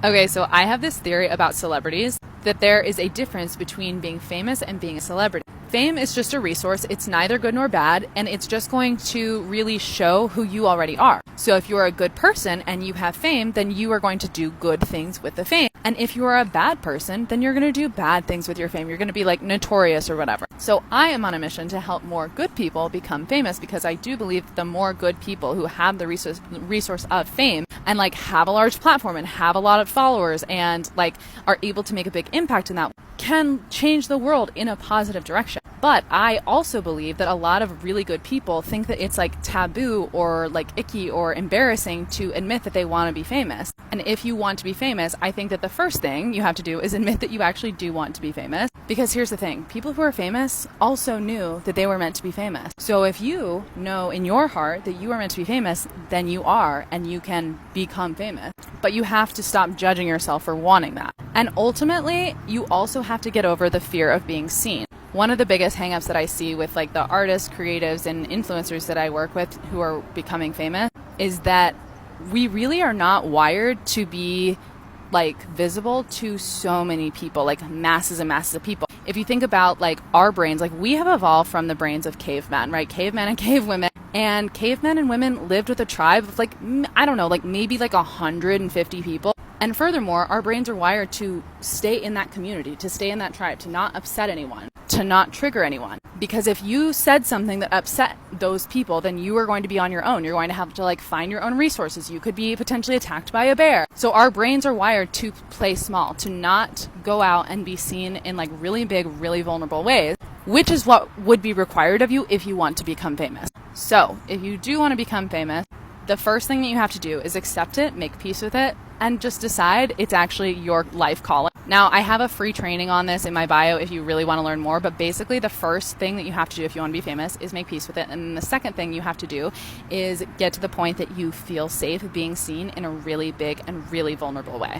Okay, so I have this theory about celebrities that there is a difference between being famous and being a celebrity. Fame is just a resource. It's neither good nor bad, and it's just going to really show who you already are. So if you're a good person and you have fame, then you are going to do good things with the fame. And if you are a bad person, then you're going to do bad things with your fame. You're going to be like notorious or whatever. So I am on a mission to help more good people become famous, because I do believe that the more good people who have the resource of fame and like have a large platform and have a lot of followers and like are able to make a big impact in that can change the world in a positive direction. But I also believe that a lot of really good people think that it's like taboo or like icky or embarrassing to admit that they want to be famous. And if you want to be famous, I think that the first thing you have to do is admit that you actually do want to be famous. Because here's the thing, people who are famous also knew that they were meant to be famous. So if you know in your heart that you are meant to be famous, then you are, and you can become famous. But you have to stop judging yourself for wanting that. And ultimately, you also have to get over the fear of being seen. One of the biggest hangups that I see with like the artists, creatives, and influencers that I work with who are becoming famous is that we really are not wired to be like visible to so many people, like masses and masses of people. If you think about like our brains, like we have evolved from the brains of cavemen, right? Cavemen and cavewomen. And cavemen and women lived with a tribe of like, I don't know, like maybe like 150 people. And furthermore, our brains are wired to stay in that community, to stay in that tribe, to not upset anyone, to not trigger anyone. Because if you said something that upset those people, then you are going to be on your own. You're going to have to like find your own resources. You could be potentially attacked by a bear. So our brains are wired to play small, to not go out and be seen in like really big, really vulnerable ways, which is what would be required of you if you want to become famous. So if you do want to become famous, the first thing that you have to do is accept it, make peace with it, and just decide it's actually your life calling. Now, I have a free training on this in my bio if you really want to learn more, but basically the first thing that you have to do if you want to be famous is make peace with it. And then the second thing you have to do is get to the point that you feel safe being seen in a really big and really vulnerable way.